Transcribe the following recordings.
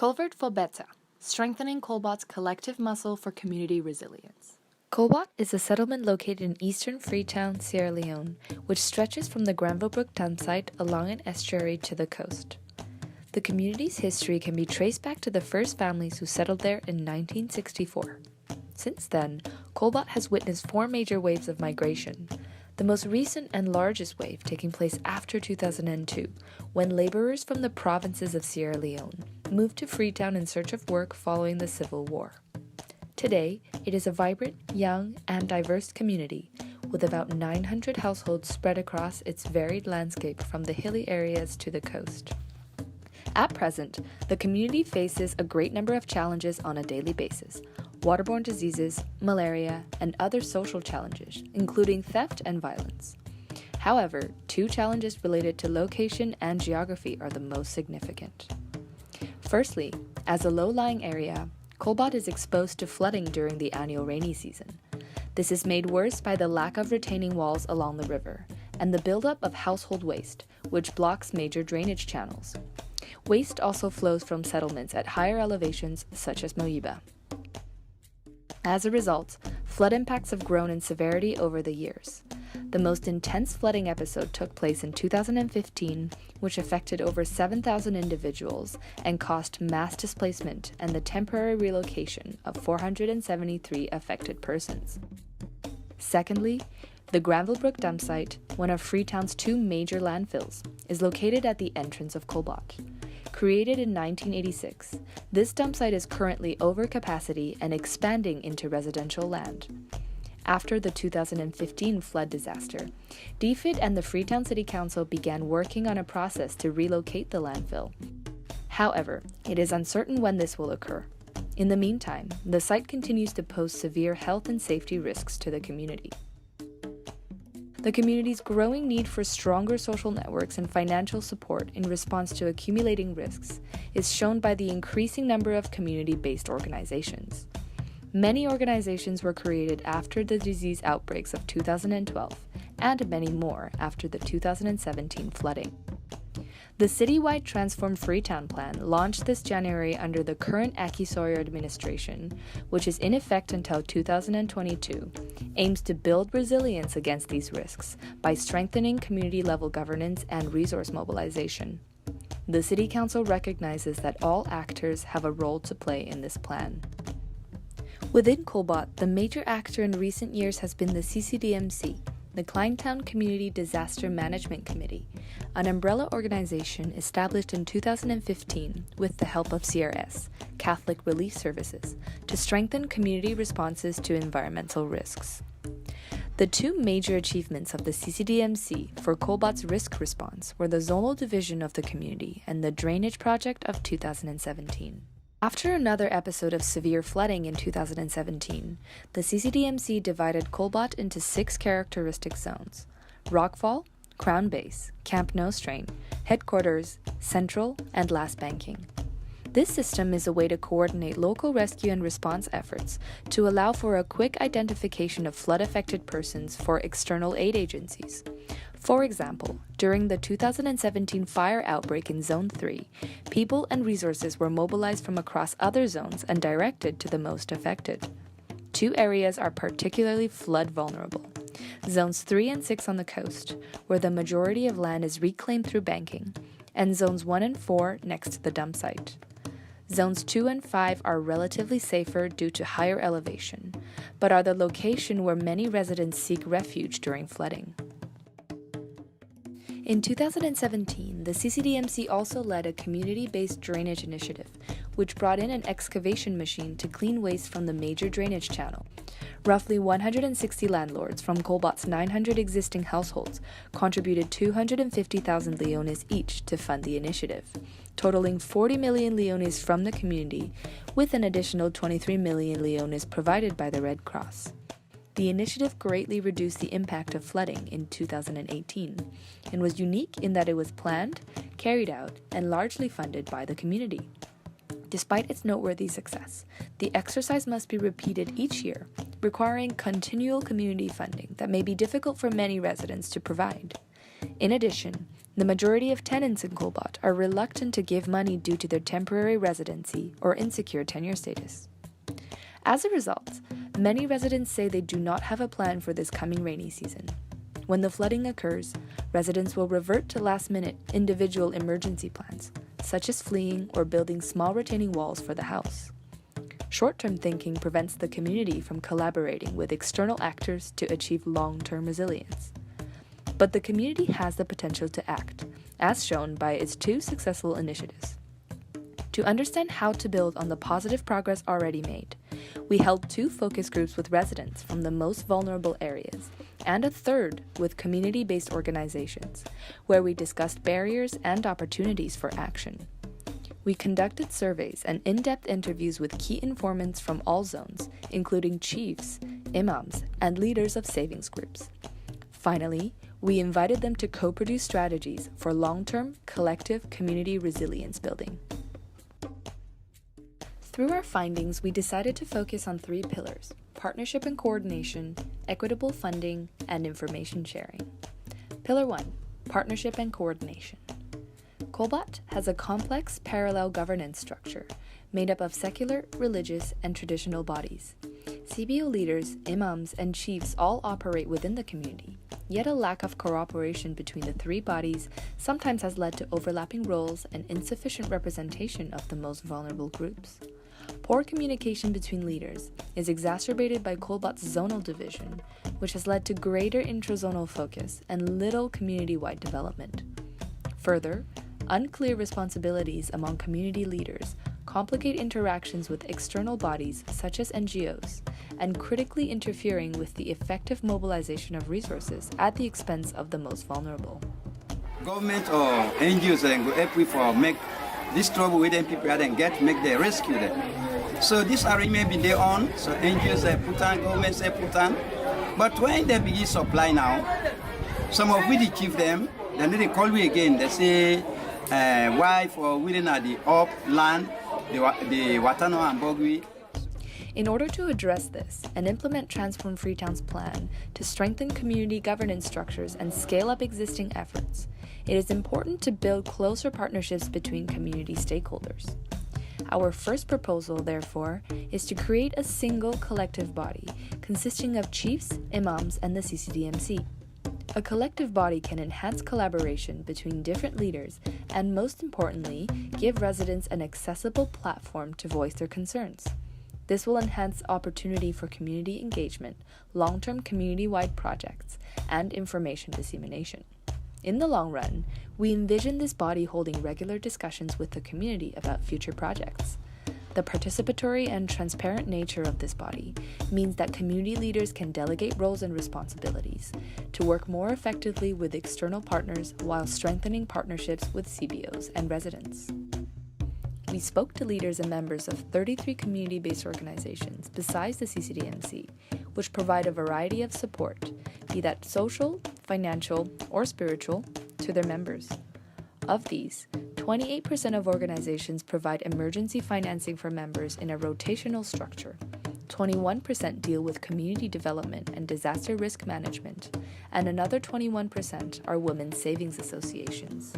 Culvert for Betteh, strengthening Colbot's collective muscle for community resilience. Colbot is a settlement located in eastern Freetown, Sierra Leone, which stretches from the Granville Brook dump site along an estuary to the coast. The community's history can be traced back to the first families who settled there in 1964. Since then, Colbot has witnessed 4 major waves of migration, the most recent and largest wave taking place after 2002, when laborers from the provinces of Sierra Leone moved to Freetown in search of work following the Civil War. Today, it is a vibrant, young, and diverse community, with about 900 households spread across its varied landscape from the hilly areas to the coast. At present, the community faces a great number of challenges on a daily basis: waterborne diseases, malaria, and other social challenges, including theft and violence. However, 2 challenges related to location and geography are the most significant. Firstly, as a low-lying area, Colbot is exposed to flooding during the annual rainy season. This is made worse by the lack of retaining walls along the river and the buildup of household waste, which blocks major drainage channels. Waste also flows from settlements at higher elevations, such as Moiba. As a result, flood impacts have grown in severity over the years. The most intense flooding episode took place in 2015, which affected over 7,000 individuals and caused mass displacement and the temporary relocation of 473 affected persons. Secondly, the Granville Brook dump site, one of Freetown's 2 major landfills, is located at the entrance of Colbot. Created in 1986, this dump site is currently over capacity and expanding into residential land. After the 2015 flood disaster, DFID and the Freetown City Council began working on a process to relocate the landfill. However, it is uncertain when this will occur. In the meantime, the site continues to pose severe health and safety risks to the community. The community's growing need for stronger social networks and financial support in response to accumulating risks is shown by the increasing number of community-based organizations. Many organizations were created after the disease outbreaks of 2012, and many more after the 2017 flooding. The citywide Transform Freetown plan, launched this January under the current Aki Sawyer administration, which is in effect until 2022, aims to build resilience against these risks by strengthening community-level governance and resource mobilization. The City Council recognizes that all actors have a role to play in this plan. Within Colbot, the major actor in recent years has been the CCDMC, the Kleintown Community Disaster Management Committee, an umbrella organization established in 2015 with the help of CRS, Catholic Relief Services, to strengthen community responses to environmental risks. The 2 major achievements of the CCDMC for Colbot's risk response were the zonal division of the community and the drainage project of 2017. After another episode of severe flooding in 2017, the CCDMC divided Colbot into 6 characteristic zones: Rockfall, Crown Base, Camp No Strain, Headquarters, Central, and Last Banking. This system is a way to coordinate local rescue and response efforts to allow for a quick identification of flood-affected persons for external aid agencies. For example, during the 2017 fire outbreak in Zone 3, people and resources were mobilized from across other zones and directed to the most affected. 2 areas are particularly flood vulnerable: Zones 3 and 6 on the coast, where the majority of land is reclaimed through banking, and Zones 1 and 4 next to the dump site. Zones 2 and 5 are relatively safer due to higher elevation, but are the location where many residents seek refuge during flooding. In 2017, the CCDMC also led a community-based drainage initiative, which brought in an excavation machine to clean waste from the major drainage channel. Roughly 160 landlords from Colbot's 900 existing households contributed 250,000 leones each to fund the initiative, totaling 40 million leones from the community, with an additional 23 million leones provided by the Red Cross. The initiative greatly reduced the impact of flooding in 2018 and was unique in that it was planned, carried out, and largely funded by the community. Despite its noteworthy success, the exercise must be repeated each year, requiring continual community funding that may be difficult for many residents to provide. In addition, The majority of tenants in Colbot are reluctant to give money due to their temporary residency or insecure tenure status. As a result, many residents say they do not have a plan for this coming rainy season. When the flooding occurs, residents will revert to last-minute individual emergency plans, such as fleeing or building small retaining walls for the house. Short-term thinking prevents the community from collaborating with external actors to achieve long-term resilience. But the community has the potential to act, as shown by its 2 successful initiatives. To understand how to build on the positive progress already made, we held 2 focus groups with residents from the most vulnerable areas, and a third with community-based organizations, where we discussed barriers and opportunities for action. We conducted surveys and in-depth interviews with key informants from all zones, including chiefs, imams, and leaders of savings groups. Finally, we invited them to co-produce strategies for long-term, collective community resilience building. Through our findings, we decided to focus on 3 pillars: partnership and coordination, equitable funding, and information sharing. Pillar 1, partnership and coordination. Colbot has a complex parallel governance structure made up of secular, religious, and traditional bodies. CBO leaders, imams, and chiefs all operate within the community, yet a lack of cooperation between the 3 bodies sometimes has led to overlapping roles and insufficient representation of the most vulnerable groups. Poor communication between leaders is exacerbated by Colbot's zonal division, which has led to greater intrazonal focus and little community-wide development. Further, unclear responsibilities among community leaders complicate interactions with external bodies such as NGOs, and critically interfering with the effective mobilization of resources at the expense of the most vulnerable. Government or NGOs go help we for make this trouble with them people and make the rescue them. So this arrangement been there on, so NGOs put on, governments put on. But when they begin supply now, some of we chief them, then they call me again. They say why for within the upland, the Watano and Bogui. In order to address this and implement Transform Freetown's plan to strengthen community governance structures and scale up existing efforts, it is important to build closer partnerships between community stakeholders. Our first proposal, therefore, is to create a single collective body consisting of chiefs, imams, and the CCDMC. A collective body can enhance collaboration between different leaders and, most importantly, give residents an accessible platform to voice their concerns. This will enhance opportunity for community engagement, long-term community-wide projects, and information dissemination. In the long run, we envision this body holding regular discussions with the community about future projects. The participatory and transparent nature of this body means that community leaders can delegate roles and responsibilities to work more effectively with external partners while strengthening partnerships with CBOs and residents. We spoke to leaders and members of 33 community-based organizations besides the CCDMC, which provide a variety of support, be that social, financial, or spiritual, to their members. Of these, 28% of organizations provide emergency financing for members in a rotational structure, 21% deal with community development and disaster risk management, and another 21% are women's savings associations.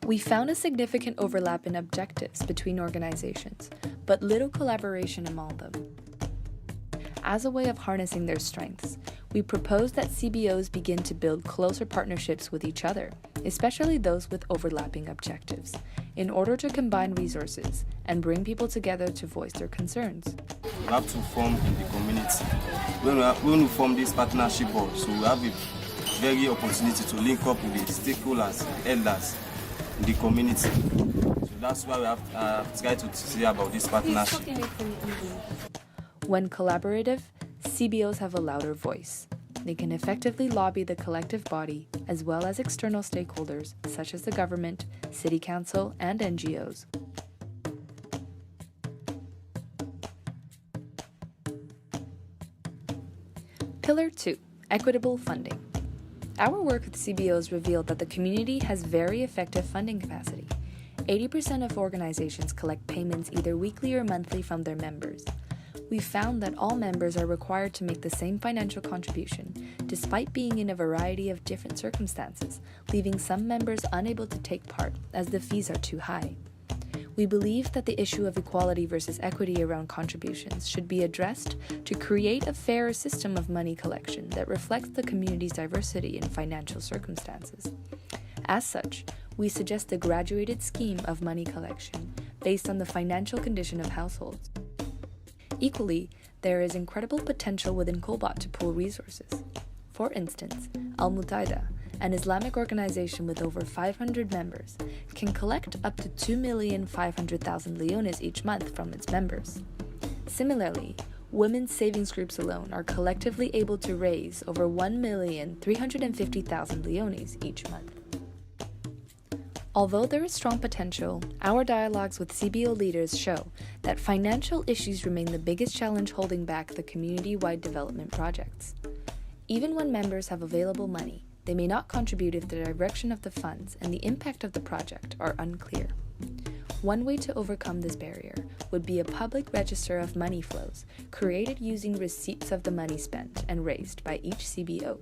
We found a significant overlap in objectives between organizations, but little collaboration among them. As a way of harnessing their strengths, we propose that CBOs begin to build closer partnerships with each other, especially those with overlapping objectives, in order to combine resources and bring people together to voice their concerns. We have to form in the community. When we form this partnership board, so we have a very opportunity to link up with the stakeholders, the elders in the community. So that's why we have tried to see about this partnership. When collaborative, CBOs have a louder voice. They can effectively lobby the collective body as well as external stakeholders such as the government, city council, and NGOs. Pillar 2, equitable funding. Our work with CBOs revealed that the community has very effective funding capacity. 80% of organizations collect payments either weekly or monthly from their members. We found that all members are required to make the same financial contribution, despite being in a variety of different circumstances, leaving some members unable to take part as the fees are too high. We believe that the issue of equality versus equity around contributions should be addressed to create a fairer system of money collection that reflects the community's diversity in financial circumstances. As such, we suggest a graduated scheme of money collection based on the financial condition of households. Equally, there is incredible potential within Colbot to pool resources. For instance, Al-Mutaida, an Islamic organization with over 500 members, can collect up to 2,500,000 leones each month from its members. Similarly, women's savings groups alone are collectively able to raise over 1,350,000 leones each month. Although there is strong potential, our dialogues with CBO leaders show that financial issues remain the biggest challenge holding back the community-wide development projects. Even when members have available money, they may not contribute if the direction of the funds and the impact of the project are unclear. One way to overcome this barrier would be a public register of money flows, created using receipts of the money spent and raised by each CBO.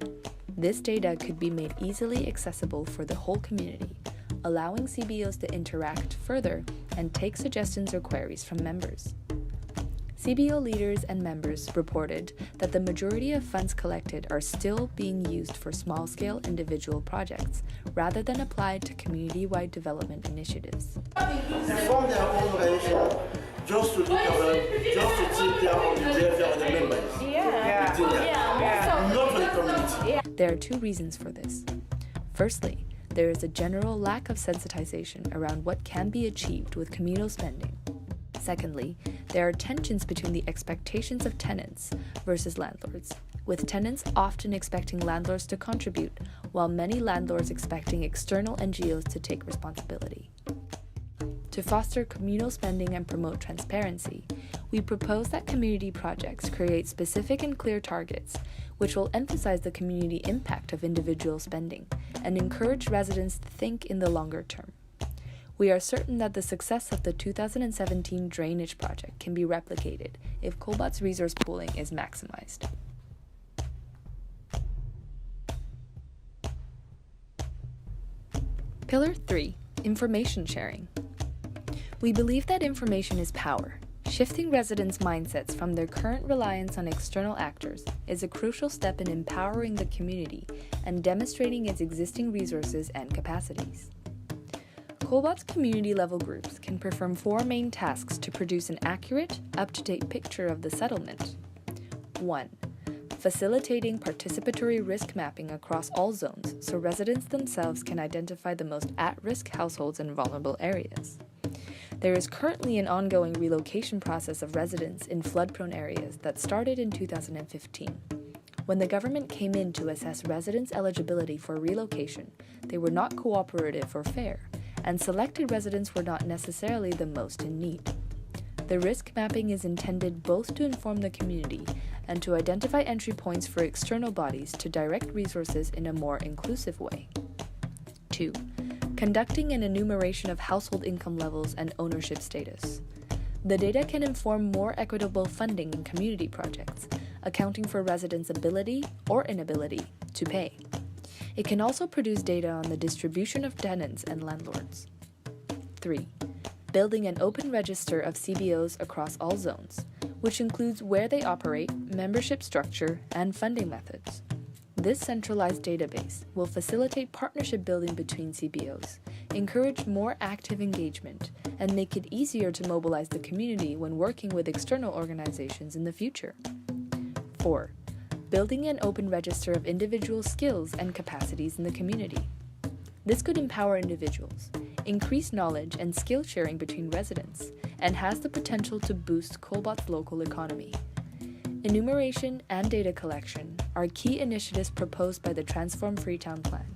This data could be made easily accessible for the whole community, allowing CBOs to interact further and take suggestions or queries from members. CBO leaders and members reported that the majority of funds collected are still being used for small-scale individual projects, rather than applied to community-wide development initiatives. They form their own organization just to look around, just to take care of the welfare of the members. Not for the community. There are two reasons for this. Firstly, there is a general lack of sensitization around what can be achieved with communal spending. Secondly, there are tensions between the expectations of tenants versus landlords, with tenants often expecting landlords to contribute, while many landlords expecting external NGOs to take responsibility. To foster communal spending and promote transparency, we propose that community projects create specific and clear targets, which will emphasize the community impact of individual spending and encourage residents to think in the longer term. We are certain that the success of the 2017 drainage project can be replicated if Colbot's resource pooling is maximized. Pillar 3. Information sharing. We believe that information is power. Shifting residents' mindsets from their current reliance on external actors is a crucial step in empowering the community and demonstrating its existing resources and capacities. Colbot's community-level groups can perform 4 main tasks to produce an accurate, up-to-date picture of the settlement. 1. Facilitating participatory risk mapping across all zones so residents themselves can identify the most at-risk households and vulnerable areas. There is currently an ongoing relocation process of residents in flood-prone areas that started in 2015. When the government came in to assess residents' eligibility for relocation, they were not cooperative or fair, and selected residents were not necessarily the most in need. The risk mapping is intended both to inform the community and to identify entry points for external bodies to direct resources in a more inclusive way. 2. Conducting an enumeration of household income levels and ownership status. The data can inform more equitable funding in community projects, accounting for residents' ability or inability to pay. It can also produce data on the distribution of tenants and landlords. 3. Building an open register of CBOs across all zones, which includes where they operate, membership structure, and funding methods. This centralized database will facilitate partnership building between CBOs, encourage more active engagement, and make it easier to mobilize the community when working with external organizations in the future. 4. Building an open register of individual skills and capacities in the community. This could empower individuals, increase knowledge and skill sharing between residents, and has the potential to boost Colbot's local economy. Enumeration and data collection are key initiatives proposed by the Transform Freetown Plan,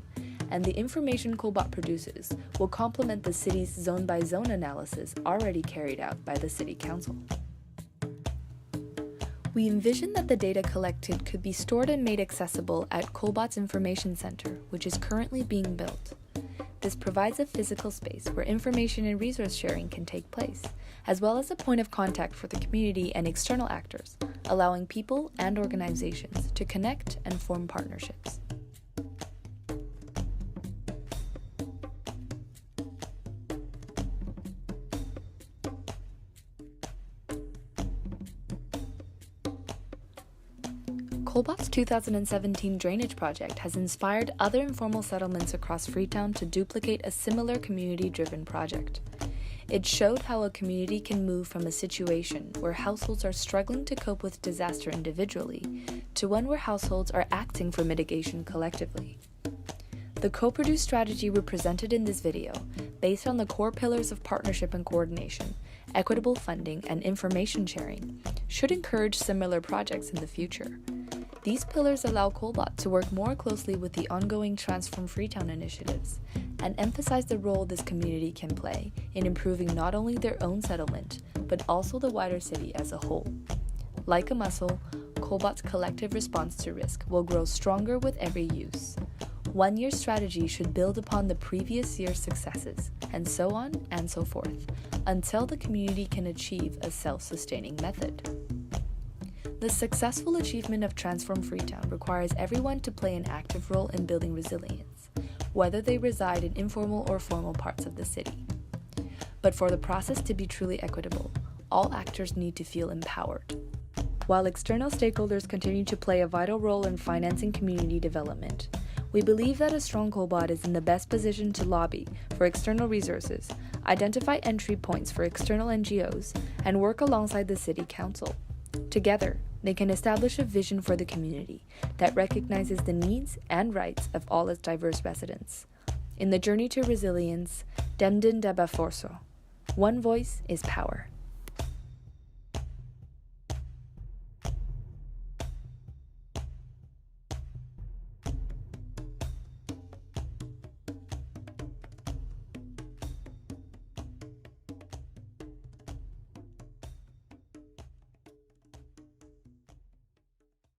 and the information Colbot produces will complement the city's zone-by-zone analysis already carried out by the City Council. We envision that the data collected could be stored and made accessible at Colbot's Information Center, which is currently being built. This provides a physical space where information and resource sharing can take place, as well as a point of contact for the community and external actors, allowing people and organizations to connect and form partnerships. Colbot's 2017 drainage project has inspired other informal settlements across Freetown to duplicate a similar community-driven project. It showed how a community can move from a situation where households are struggling to cope with disaster individually to one where households are acting for mitigation collectively. The co-produced strategy we presented in this video, based on the core pillars of partnership and coordination, equitable funding, and information sharing, should encourage similar projects in the future. These pillars allow Colbot to work more closely with the ongoing Transform Freetown initiatives and emphasize the role this community can play in improving not only their own settlement, but also the wider city as a whole. Like a muscle, Colbot's collective response to risk will grow stronger with every use. One-year strategy should build upon the previous year's successes, and so on and so forth, until the community can achieve a self-sustaining method. The successful achievement of Transform Freetown requires everyone to play an active role in building resilience, whether they reside in informal or formal parts of the city. But for the process to be truly equitable, all actors need to feel empowered. While external stakeholders continue to play a vital role in financing community development, we believe that a strong Colbot is in the best position to lobby for external resources, identify entry points for external NGOs, and work alongside the City Council. Together, they can establish a vision for the community that recognizes the needs and rights of all its diverse residents. In the journey to resilience, Demden Daba Forso. One voice is power.